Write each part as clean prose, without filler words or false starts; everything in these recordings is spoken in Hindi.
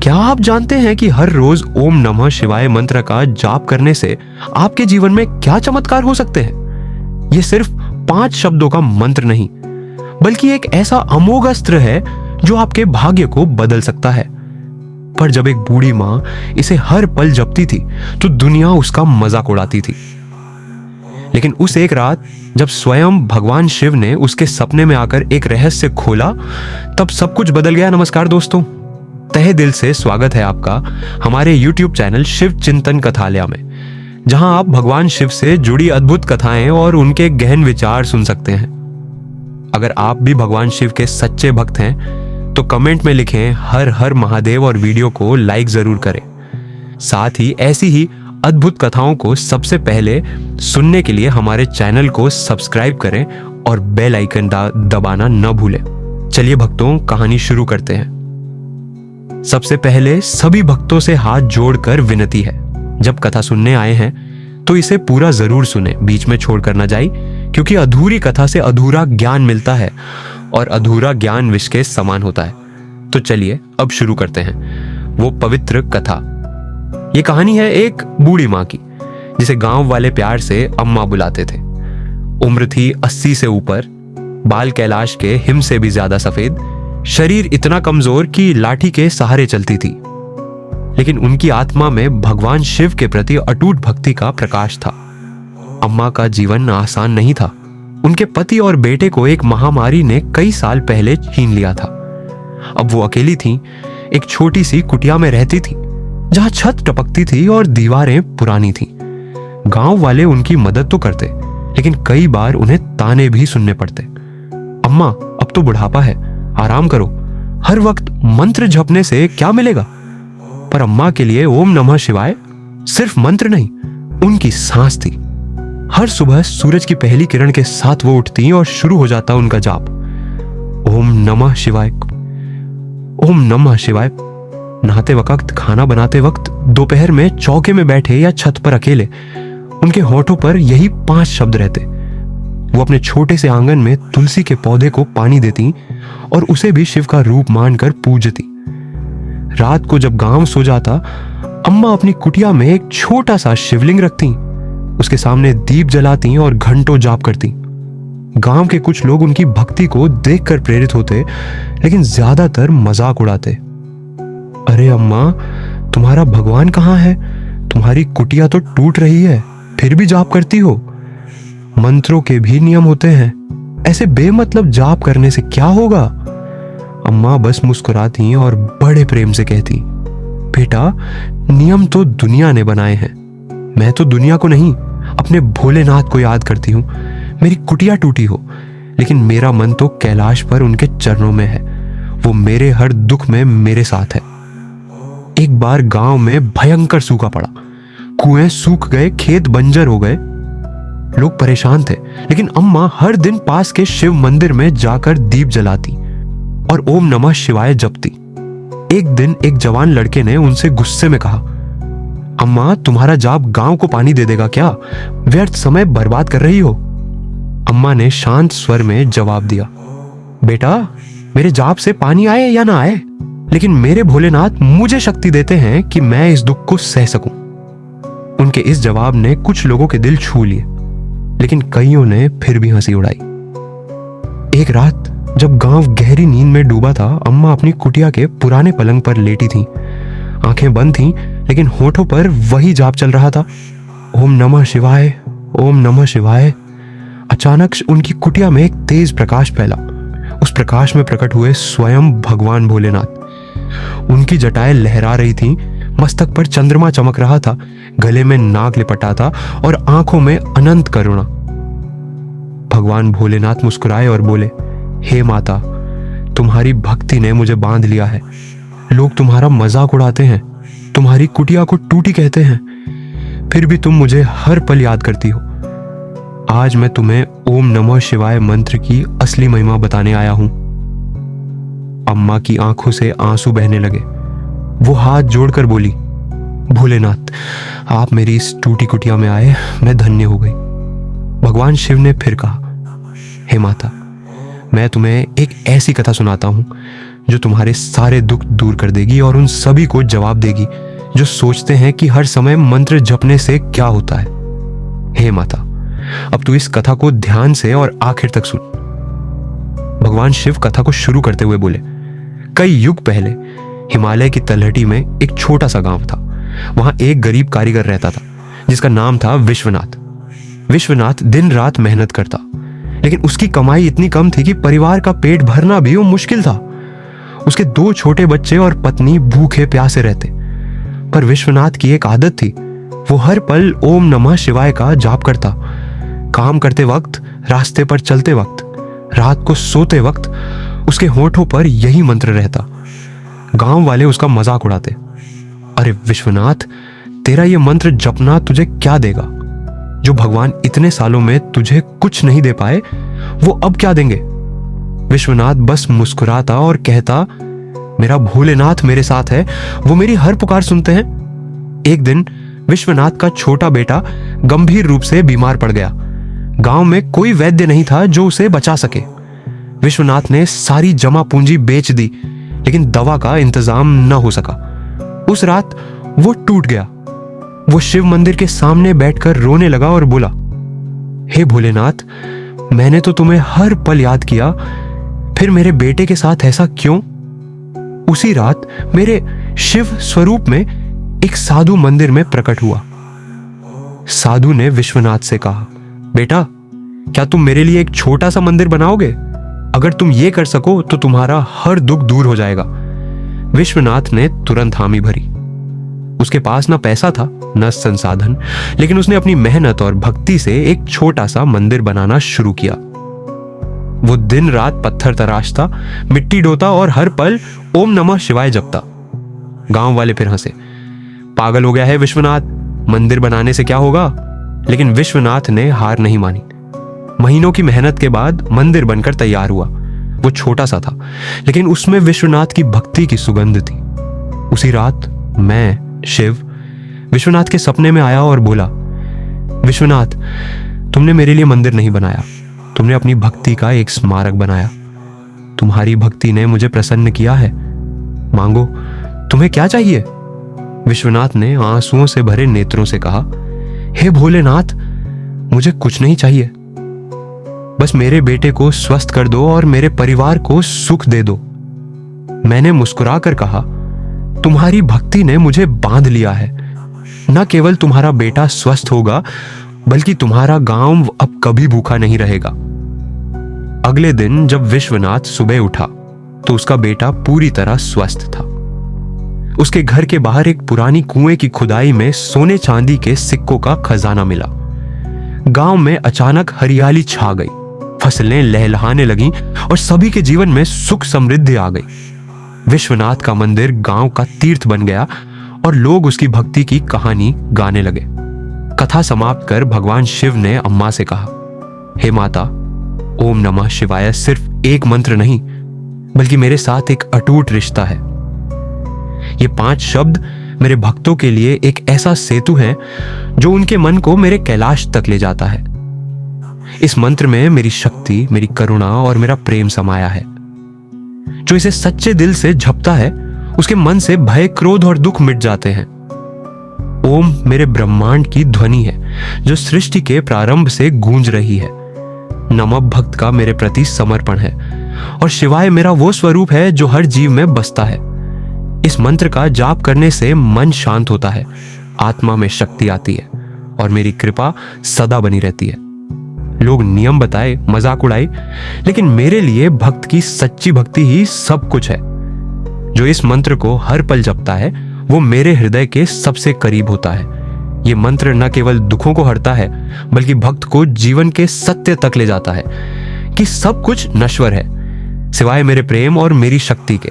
क्या आप जानते हैं कि हर रोज ओम नमः शिवाय मंत्र का जाप करने से आपके जीवन में क्या चमत्कार हो सकते हैं? ये सिर्फ 5 शब्दों का मंत्र नहीं, बल्कि एक ऐसा अमोघ अस्त्र है जो आपके भाग्य को बदल सकता है। पर जब एक बूढ़ी मां इसे हर पल जपती थी तो दुनिया उसका मजाक उड़ाती थी। लेकिन उस एक रात जब स्वयं भगवान शिव ने उसके सपने में आकर एक रहस्य खोला, तब सब कुछ बदल गया। नमस्कार दोस्तों, तहे दिल से स्वागत है आपका हमारे YouTube चैनल शिव चिंतन कथालय में, जहां आप भगवान शिव से जुड़ी अद्भुत कथाएं और उनके गहन विचार सुन सकते हैं। अगर आप भी भगवान शिव के सच्चे भक्त हैं तो कमेंट में लिखें हर हर महादेव और वीडियो को लाइक जरूर करें। साथ ही ऐसी ही अद्भुत कथाओं को सबसे पहले सुनने के लिए हमारे चैनल को सब्सक्राइब करें और बेल आइकन दबाना न भूलें। चलिए भक्तों, कहानी शुरू करते हैं। सबसे पहले सभी भक्तों से हाथ जोड़कर विनती है, जब कथा सुनने आए हैं तो इसे पूरा जरूर सुने, बीच में छोड़कर न जाए, क्योंकि अधूरी कथा से अधूरा ज्ञान मिलता है और अधूरा ज्ञान विष के समान होता है। तो चलिए अब शुरू करते हैं वो पवित्र कथा। ये कहानी है एक बूढ़ी माँ की, जिसे गांव वाले प्यार से अम्मा बुलाते थे। उम्र थी 80 से ऊपर, बाल कैलाश के हिम से भी ज्यादा सफेद, शरीर इतना कमजोर कि लाठी के सहारे चलती थी। लेकिन उनकी आत्मा में भगवान शिव के प्रति अटूट भक्ति का प्रकाश था। अम्मा का जीवन आसान नहीं था। उनके पति और बेटे को एक महामारी ने कई साल पहले छीन लिया था। अब वो अकेली थी, एक छोटी सी कुटिया में रहती थी, जहां छत टपकती थी और दीवारें पुरानी थी। गांव वाले उनकी मदद तो करते, लेकिन कई बार उन्हें ताने भी सुनने पड़ते। अम्मा, अब तो बुढ़ापा है, आराम करो, हर वक्त मंत्र जपने से क्या मिलेगा? पर अम्मा के लिए ओम नमः शिवाय सिर्फ मंत्र नहीं, उनकी सांस थी। हर सुबह सूरज की पहली किरण के साथ वो उठती और शुरू हो जाता उनका जाप, ओम नमः शिवाय, ओम नमः शिवाय। नहाते वक्त, खाना बनाते वक्त, दोपहर में चौके में बैठे या छत पर अकेले, उनके होठों पर यही 5 शब्द रहते। वो अपने छोटे से आंगन में तुलसी के पौधे को पानी देती और उसे भी शिव का रूप मानकर पूजती। रात को जब गांव सो जाता, अम्मा अपनी कुटिया में एक छोटा सा शिवलिंग रखती, उसके सामने दीप जलाती और घंटों जाप करती। गांव के कुछ लोग उनकी भक्ति को देखकर प्रेरित होते, लेकिन ज्यादातर मजाक उड़ाते। अरे अम्मा, तुम्हारा भगवान कहाँ है? तुम्हारी कुटिया तो टूट रही है, फिर भी जाप करती हो। मंत्रों के भी नियम होते हैं, ऐसे बेमतलब जाप करने से क्या होगा? अम्मा बस मुस्कुराती और बड़े प्रेम से कहती, बेटा, नियम तो दुनिया ने बनाए हैं, मैं तो दुनिया को नहीं, अपने भोलेनाथ को याद करती हूँ। मेरी कुटिया टूटी हो, लेकिन मेरा मन तो कैलाश पर उनके चरणों में है। वो मेरे हर दुख में मेरे साथ है। एक बार गांव में भयंकर सूखा पड़ा, कुएं सूख गए, खेत बंजर हो गए, लोग परेशान थे। लेकिन अम्मा हर दिन पास के शिव मंदिर में जाकर दीप जलाती और ओम नमः शिवाय जपती। एक दिन एक जवान लड़के ने उनसे गुस्से में कहा, अम्मा, तुम्हारा जाप गांव को पानी दे देगा क्या? व्यर्थ समय बर्बाद कर रही हो। अम्मा ने शांत स्वर में जवाब दिया, बेटा, मेरे जाप से पानी आए या ना आए, लेकिन मेरे भोलेनाथ मुझे शक्ति देते हैं कि मैं इस दुख को सह सकूं। उनके इस जवाब ने कुछ लोगों के दिल छू लिए, लेकिन कईयों ने फिर भी हंसी उड़ाई। एक रात जब गांव गहरी नींद में डूबा था, अम्मा अपनी कुटिया के पुराने पलंग पर लेटी थीं। आंखें बंद थीं, लेकिन होठों पर वही जाप चल रहा था, ओम नमः शिवाय, ओम नमः शिवाय। अचानक उनकी कुटिया में एक तेज प्रकाश फैला। उस प्रकाश में प्रकट हुए स्वयं भगवान भोलेनाथ। उनकी जटाएं लहरा रही थीं, मस्तक पर चंद्रमा चमक रहा था, गले में नाग लिपटा था और आंखों में अनंत करुणा। भगवान भोलेनाथ मुस्कुराए और बोले, हे माता, तुम्हारी भक्ति ने मुझे बांध लिया है। लोग तुम्हारा मजाक उड़ाते हैं, तुम्हारी कुटिया को टूटी कहते हैं, फिर भी तुम मुझे हर पल याद करती हो। आज मैं तुम्हें ओम नमः शिवाय मंत्र की असली महिमा बताने आया हूं। अम्मा की आंखों से आंसू बहने लगे। वो हाथ जोड़कर बोली, भोलेनाथ, आप मेरी इस टूटी कुटिया में आए, मैं धन्य हो गई। भगवान शिव ने फिर कहा, हे माता, मैं तुम्हें एक ऐसी कथा सुनाता हूं जो तुम्हारे सारे दुख दूर कर देगी और उन सभी को जवाब देगी जो सोचते हैं कि हर समय मंत्र जपने से क्या होता है। हे माता, अब तू इस कथा को ध्यान से और आखिर तक सुन। भगवान शिव कथा को शुरू करते हुए बोले, कई युग पहले हिमालय की तलहटी में एक छोटा सा गांव था। वहां एक गरीब कारीगर रहता था जिसका नाम था विश्वनाथ। विश्वनाथ दिन रात मेहनत करता, लेकिन उसकी कमाई इतनी कम थी कि परिवार का पेट भरना भी वो मुश्किल था। उसके 2 छोटे बच्चे और पत्नी भूखे प्यासे रहते। पर विश्वनाथ की एक आदत थी, वो हर पल ओम नमः शिवाय का जाप करता। काम करते वक्त, रास्ते पर चलते वक्त, रात को सोते वक्त उसके होठों पर यही मंत्र रहता। गांव वाले उसका मजाक उड़ाते, अरे विश्वनाथ, तेरा ये मंत्र जपना तुझे क्या देगा? जो भगवान इतने सालों में तुझे कुछ नहीं दे पाए, वो अब क्या देंगे? विश्वनाथ बस मुस्कुराता और कहता, मेरा भोलेनाथ मेरे साथ है, वो मेरी हर पुकार सुनते हैं। एक दिन विश्वनाथ का छोटा बेटा गंभीर रूप से बीमार पड़ गया। गांव में कोई वैद्य नहीं था जो उसे बचा सके। विश्वनाथ ने सारी जमा पूंजी बेच दी, लेकिन दवा का इंतजाम न हो सका। उस रात वो टूट गया। वो शिव मंदिर के सामने बैठकर रोने लगा और बोला, हे भोलेनाथ, मैंने तो तुम्हें हर पल याद किया, फिर मेरे बेटे के साथ ऐसा क्यों? उसी रात मेरे शिव स्वरूप में एक साधु मंदिर में प्रकट हुआ। साधु ने विश्वनाथ से कहा, बेटा, क्या तुम मेरे लिए एक छोटा सा मंदिर बनाओगे? अगर तुम ये कर सको तो तुम्हारा हर दुख दूर हो जाएगा। विश्वनाथ ने तुरंत हामी भरी। उसके पास ना पैसा था न संसाधन, लेकिन उसने अपनी मेहनत और भक्ति से एक छोटा सा मंदिर बनाना शुरू किया। वो दिन रात पत्थर तराशता, मिट्टी ढोता और हर पल ओम नमः शिवाय जपता। गांव वाले फिर हंसे, पागल हो गया है विश्वनाथ, मंदिर बनाने से क्या होगा? लेकिन विश्वनाथ ने हार नहीं मानी। महीनों की मेहनत के बाद मंदिर बनकर तैयार हुआ। वो छोटा सा था, लेकिन उसमें विश्वनाथ की भक्ति की सुगंध थी। उसी रात मैं, शिव, विश्वनाथ के सपने में आया और बोला, विश्वनाथ, तुमने मेरे लिए मंदिर नहीं बनाया, तुमने अपनी भक्ति का एक स्मारक बनाया। तुम्हारी भक्ति ने मुझे प्रसन्न किया है। मांगो, तुम्हें क्या चाहिए? विश्वनाथ ने आंसुओं से भरे नेत्रों से कहा, हे भोलेनाथ, मुझे कुछ नहीं चाहिए, बस मेरे बेटे को स्वस्थ कर दो और मेरे परिवार को सुख दे दो। मैंने मुस्कुराकर कहा, तुम्हारी भक्ति ने मुझे बांध लिया है। न केवल तुम्हारा बेटा स्वस्थ होगा, बल्कि तुम्हारा गांव अब कभी भूखा नहीं रहेगा। अगले दिन जब विश्वनाथ सुबह उठा तो उसका बेटा पूरी तरह स्वस्थ था। उसके घर के बाहर एक पुरानी कुएं की खुदाई में सोने चांदी के सिक्कों का खजाना मिला। गांव में अचानक हरियाली छा गई, फसलें लहलहाने लगीं और सभी के जीवन में सुख समृद्धि आ गई। विश्वनाथ का मंदिर गांव का तीर्थ बन गया और लोग उसकी भक्ति की कहानी गाने लगे। कथा समाप्त कर भगवान शिव ने अम्मा से कहा, हे माता, ओम नमः शिवाय सिर्फ एक मंत्र नहीं, बल्कि मेरे साथ एक अटूट रिश्ता है। ये 5 शब्द मेरे भक्तों के लिए एक ऐसा सेतु है जो उनके मन को मेरे कैलाश तक ले जाता है। इस मंत्र में मेरी शक्ति, मेरी करुणा और मेरा प्रेम समाया है। जो इसे सच्चे दिल से जपता है, उसके मन से भय, क्रोध और दुख मिट जाते हैं। ओम मेरे ब्रह्मांड की ध्वनि है जो सृष्टि के प्रारंभ से गूंज रही है। नमः भक्त का मेरे प्रति समर्पण है और शिवाय मेरा वो स्वरूप है जो हर जीव में बसता है। इस मंत्र का जाप करने से मन शांत होता है, आत्मा में शक्ति आती है और मेरी कृपा सदा बनी रहती है। लोग नियम बताए, मजाक उड़ाए, लेकिन मेरे लिए भक्त की सच्ची भक्ति ही सब कुछ है। जो इस मंत्र को हर पल जपता है, वो मेरे हृदय के सबसे करीब होता है। ये मंत्र न केवल दुखों को हरता है, बल्कि भक्त को जीवन के सत्य तक ले जाता है कि सब कुछ नश्वर है, सिवाय मेरे प्रेम और मेरी शक्ति के।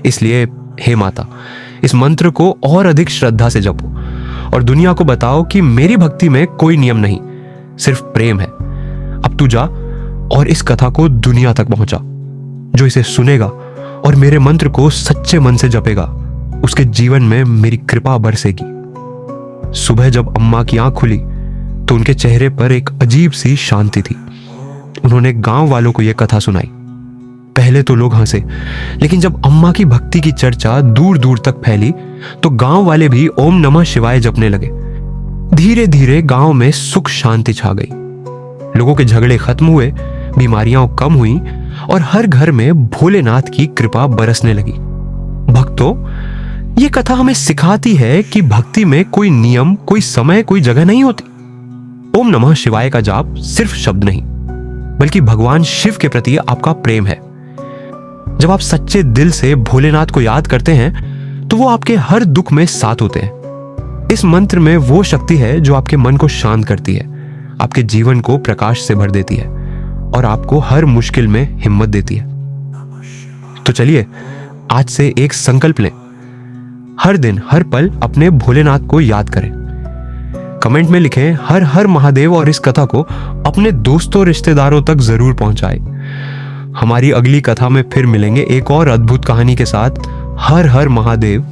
इसलिए हे माता, इस मंत्र को और अधिक श्रद्धा से जपो और दुनिया को बताओ कि मेरी भक्ति में कोई नियम नहीं, सिर्फ प्रेम है। अब तू जा और इस कथा को दुनिया तक पहुंचा। जो इसे सुनेगा और मेरे मंत्र को सच्चे मन से जपेगा, उसके जीवन में मेरी कृपा बरसेगी। सुबह जब अम्मा की आंख खुली तो उनके चेहरे पर एक अजीब सी शांति थी। उन्होंने गांव वालों को यह कथा सुनाई। पहले तो लोग हंसे, लेकिन जब अम्मा की भक्ति की चर्चा दूर दूर तक फैली तो गांव वाले भी ओम नमः शिवाय जपने लगे। धीरे धीरे गांव में सुख शांति छा गई। लोगों के झगड़े खत्म हुए, बीमारियां कम हुई और हर घर में भोलेनाथ की कृपा बरसने लगी। भक्तों, ये कथा हमें सिखाती है कि भक्ति में कोई नियम, कोई समय, कोई जगह नहीं होती। ओम नमः शिवाय का जाप सिर्फ शब्द नहीं, बल्कि भगवान शिव के प्रति आपका प्रेम है। जब आप सच्चे दिल से भोलेनाथ को याद करते हैं तो वो आपके हर दुख में साथ होते हैं। इस मंत्र में वो शक्ति है जो आपके मन को शांत करती है, आपके जीवन को प्रकाश से भर देती है और आपको हर मुश्किल में हिम्मत देती है। तो चलिए आज से एक संकल्प लें, हर दिन हर पल अपने भोलेनाथ को याद करें। कमेंट में लिखें हर हर महादेव और इस कथा को अपने दोस्तों रिश्तेदारों तक जरूर पहुंचाएं। हमारी अगली कथा में फिर मिलेंगे एक और अद्भुत कहानी के साथ। हर हर महादेव।